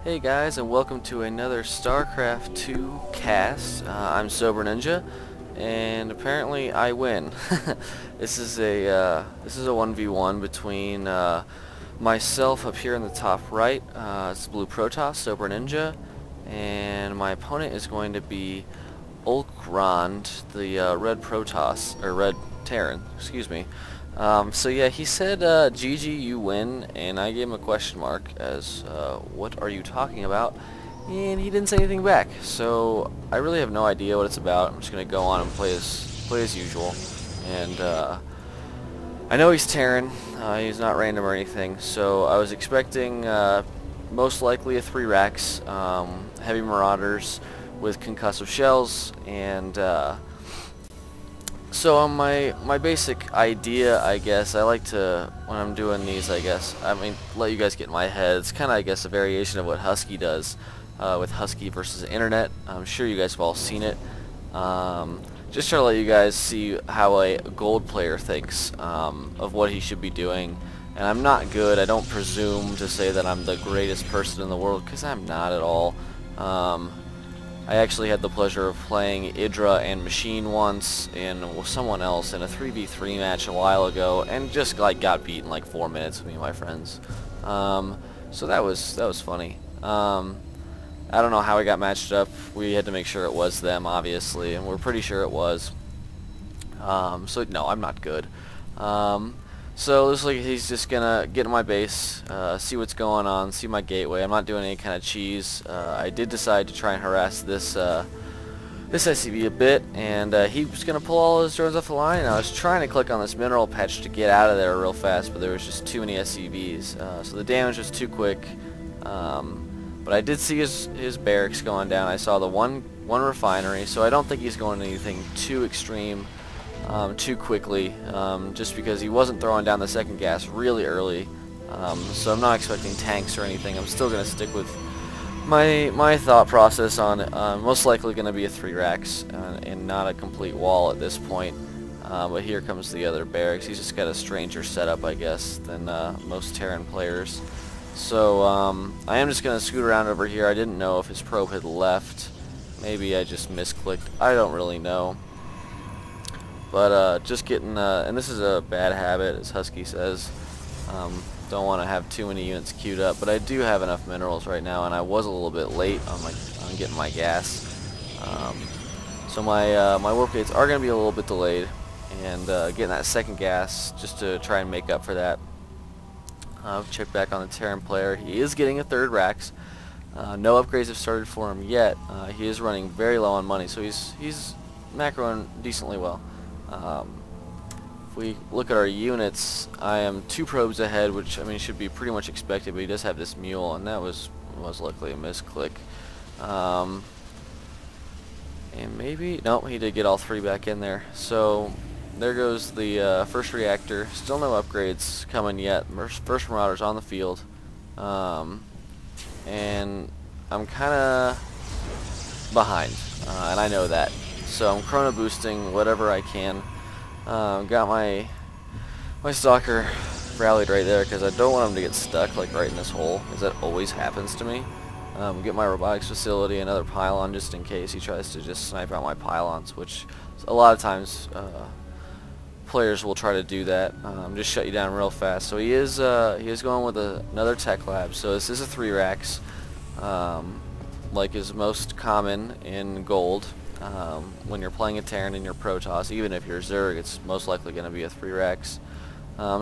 Hey guys, and welcome to another StarCraft 2 cast. I'm SoberNinja, and apparently I win. This is a 1v1 between myself up here in the top right. It's Blue Protoss, SoberNinja, and my opponent is going to be Ulkrond, the Red Protoss, or Red Terran, excuse me. So yeah, he said, GG, you win, and I gave him a question mark as, what are you talking about? And he didn't say anything back, so I really have no idea what it's about. I'm just going to go on and play as usual, and, I know he's Terran, he's not random or anything, so I was expecting, most likely a 3 racks, heavy marauders with concussive shells, and, so my basic idea, I guess, I like to, when I'm doing these, I guess, let you guys get in my head. It's kind of, I guess, a variation of what Husky does with Husky versus Internet. I'm sure you guys have all seen it. Just try to let you guys see how a gold player thinks of what he should be doing. And I'm not good. I don't presume to say that I'm the greatest person in the world, because I'm not at all. I actually had the pleasure of playing Idra and Machine once with someone else in a 3v3 match a while ago, and just got beat in like 4 minutes with me and my friends. So that was funny. I don't know how we got matched up. We had to make sure it was them, obviously, and we're pretty sure it was. So no, I'm not good. So it looks like he's just gonna get in my base, see what's going on, see my gateway. I'm not doing any kind of cheese. I did decide to try and harass this SCV a bit, and he was gonna pull all his drones off the line. And I was trying to click on this mineral patch to get out of there real fast, but there was just too many SCVs, so the damage was too quick. But I did see his barracks going down. I saw the one refinery, so I don't think he's going to anything too extreme. Too quickly, just because he wasn't throwing down the second gas really early, so I'm not expecting tanks or anything. I'm still going to stick with my thought process on most likely going to be a 3 racks and not a complete wall at this point. But here comes the other barracks. He's just got a stranger setup, I guess, than most Terran players. So I am just going to scoot around over here. I didn't know if his probe had left. Maybe I just misclicked. I don't really know. But just getting, and this is a bad habit, as Husky says. Don't want to have too many units queued up, but I do have enough minerals right now, and I was a little bit late on getting my gas. So my warp gates are going to be a little bit delayed, and getting that second gas just to try and make up for that. Check back on the Terran player. He is getting a 3rd racks. No upgrades have started for him yet. He is running very low on money, so he's macroing decently well. If we look at our units, I am 2 probes ahead, which should be pretty much expected, but he does have this mule, and that was luckily a misclick. And maybe, no, he did get all 3 back in there. So there goes the first reactor. Still no upgrades coming yet. First Marauders on the field, and I'm kind of behind, and I know that. So I'm chrono boosting whatever I can. Got my stalker rallied right there because I don't want him to get stuck right in this hole, because that always happens to me. Get my robotics facility, another pylon, just in case he tries to just snipe out my pylons, which a lot of times players will try to do that. Just shut you down real fast. So he is going with another tech lab. So this is a 3 racks, like is most common in gold. When you're playing a Terran in your Protoss, even if you're Zerg, it's most likely going to be a 3 racks.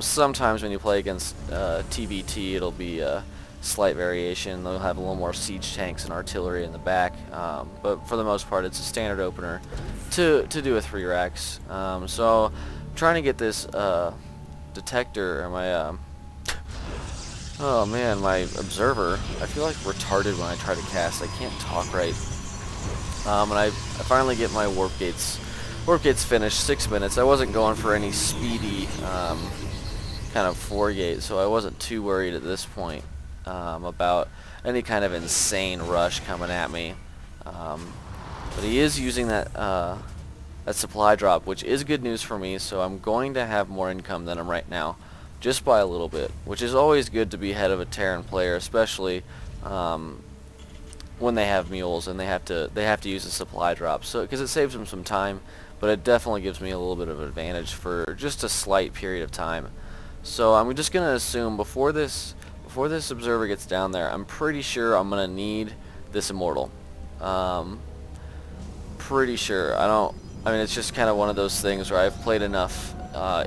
Sometimes when you play against TVT, it'll be a slight variation. They'll have a little more siege tanks and artillery in the back, but for the most part, it's a standard opener to do a 3 racks. So I'm trying to get this detector, or my oh man, my observer. I feel like retarded when I try to cast. I can't talk right. And I finally get my warp gates finished. 6 minutes. I wasn't going for any speedy kind of 4 gate, so I wasn't too worried at this point about any kind of insane rush coming at me. But he is using that supply drop, which is good news for me. So I'm going to have more income than I'm right now, just by a little bit, which is always good to be ahead of a Terran player, especially when they have mules and they have to use a supply drop. So because it saves them some time, but it definitely gives me a little bit of an advantage for just a slight period of time. So I'm just gonna assume before this observer gets down there, I'm pretty sure I'm gonna need this immortal. Pretty sure. I mean, it's just kind of one of those things where I've played enough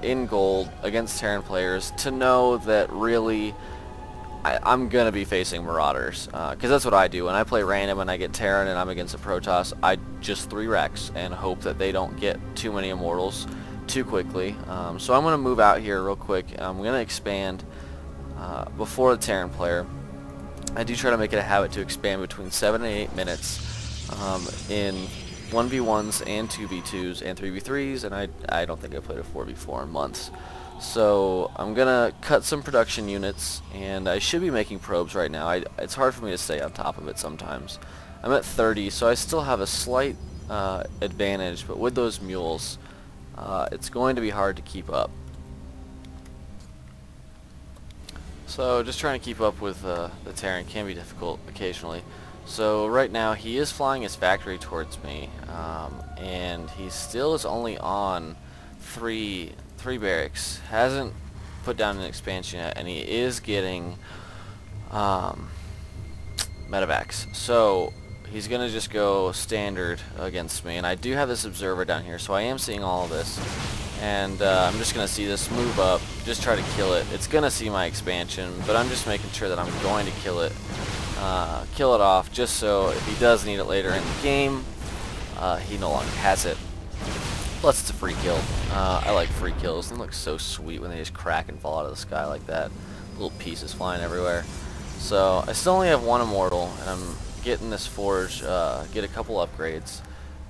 in gold against Terran players to know that really I'm going to be facing Marauders, because that's what I do. When I play random and I get Terran and I'm against a Protoss, I just 3 Rex and hope that they don't get too many Immortals too quickly. So I'm going to move out here real quick. I'm going to expand before the Terran player. I do try to make it a habit to expand between 7 and 8 minutes in 1v1s and 2v2s and 3v3s, and I don't think I played a 4v4 in months. So I'm gonna cut some production units, and I should be making probes right now. It's hard for me to stay on top of it sometimes. I'm at 30, so I still have a slight advantage, but with those mules, it's going to be hard to keep up. So just trying to keep up with the Terran can be difficult occasionally. So right now he is flying his factory towards me, and he still is only on three barracks. Hasn't put down an expansion yet, and he is getting medevacs. So he's gonna just go standard against me, and I do have this observer down here, so I am seeing all of this, and I'm just gonna see this move up, just try to kill it. It's gonna see my expansion, but I'm just making sure that I'm going to kill it off, just so if he does need it later in the game, he no longer has it. Plus it's a free kill. I like free kills. They look so sweet when they just crack and fall out of the sky like that. Little pieces flying everywhere. So I still only have 1 immortal, and I'm getting this forge, get a couple upgrades,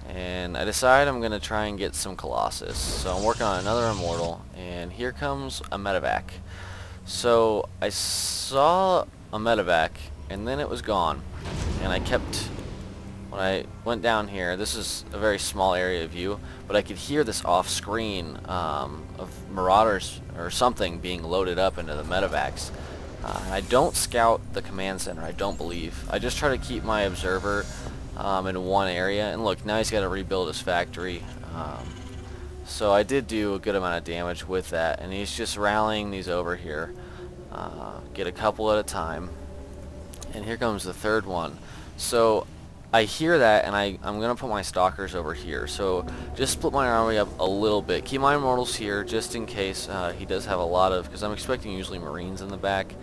and I decide I'm gonna try and get some Colossus. So I'm working on another immortal, and here comes a medevac. So I saw a medevac, and then it was gone, and I kept, when I went down here, this is a very small area of view, but I could hear this off screen of Marauders or something being loaded up into the medevacs. I don't scout the command center, I don't believe. I just try to keep my observer in one area, and look, now he's got to rebuild his factory. So I did do a good amount of damage with that, and he's just rallying these over here. Get a couple at a time. And here comes the third one. So I hear that, and I'm going to put my stalkers over here. So just split my army up a little bit. Keep my immortals here just in case he does have a lot of, because I'm expecting usually Marines in the back.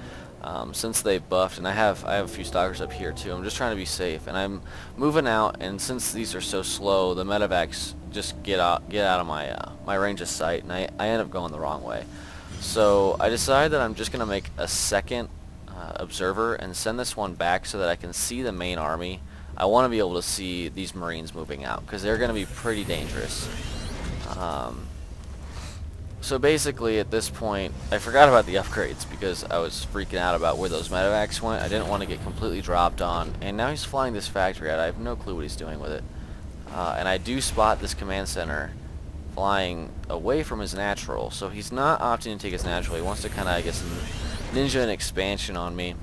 Since they buffed, and I have a few stalkers up here too. I'm just trying to be safe, and I'm moving out, and since these are so slow, the medevacs just get out of my my range of sight, and I end up going the wrong way. So I decide that I'm just going to make a second observer and send this one back so that I can see the main army. I want to be able to see these Marines moving out, because they're going to be pretty dangerous. So basically at this point, I forgot about the upgrades because I was freaking out about where those medevacs went. I didn't want to get completely dropped on, and now he's flying this factory out. I have no clue what he's doing with it. And I do spot this command center flying away from his natural, so he's not opting to take his natural. He wants to kind of, I guess, ninja an expansion on me.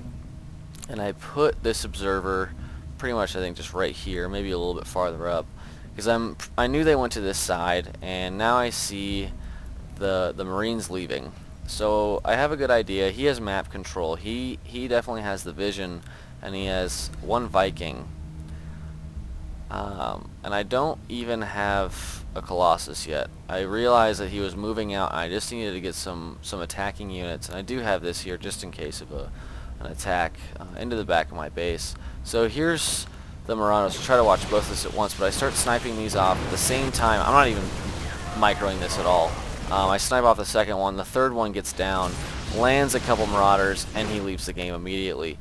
And I put this observer pretty much, I think, just right here, maybe a little bit farther up, because I knew they went to this side, and now I see the Marines leaving. So I have a good idea. He has map control. He definitely has the vision, and he has 1 Viking. And I don't even have a Colossus yet. I realized that he was moving out, and I just needed to get some attacking units, and I do have this here just in case of an attack into the back of my base. So here's the Marauders. Try to watch both of this at once, but I start sniping these off at the same time. I'm not even microing this at all. I snipe off the second one. The third one gets down, lands a couple Marauders, and he leaves the game immediately.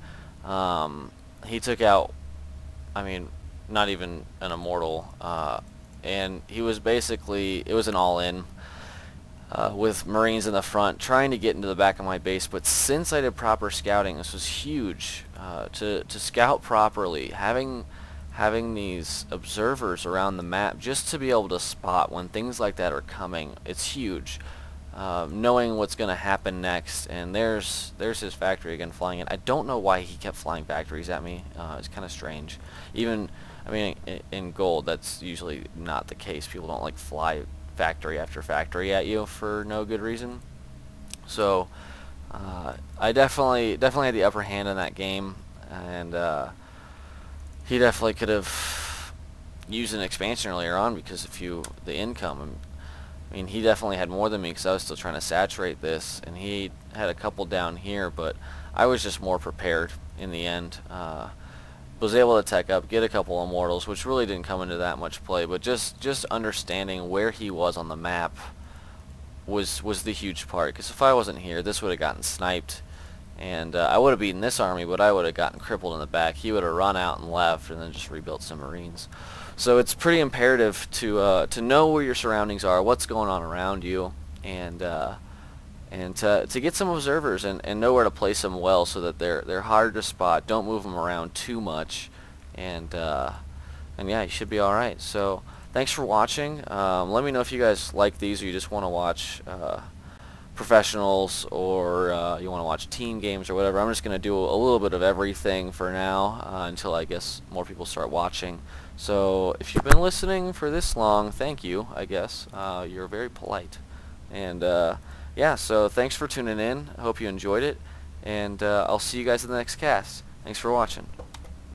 He took out, I mean, not even an immortal, and he was basically, it was an all-in with Marines in the front trying to get into the back of my base. But since I did proper scouting, this was huge, to scout properly, having these observers around the map just to be able to spot when things like that are coming. It's huge. knowing what's going to happen next. And there's his factory again flying in. I don't know why he kept flying factories at me. It's kind of strange. Even, I mean, in gold, that's usually not the case. People don't like fly factory after factory at you for no good reason. So I definitely had the upper hand in that game, and he definitely could have used an expansion earlier on because the income. I mean, he definitely had more than me because I was still trying to saturate this, and he had a couple down here, but I was just more prepared in the end. Was able to tech up, get a couple immortals, which really didn't come into that much play, but just understanding where he was on the map was the huge part, because if I wasn't here, this would have gotten sniped, and I would have beaten this army, but I would have gotten crippled in the back. He would have run out and left, and then just rebuilt some Marines. So it's pretty imperative to know where your surroundings are, what's going on around you, and to get some observers and know where to place them well, so that they're hard to spot. Don't move them around too much, and yeah, you should be all right. So thanks for watching. Let me know if you guys like these, or you just want to watch professionals, or you want to watch team games or whatever. I'm just going to do a little bit of everything for now until I guess more people start watching. So if you've been listening for this long, thank you, I guess. You're very polite. And yeah, so thanks for tuning in. I hope you enjoyed it, and I'll see you guys in the next cast. Thanks for watching.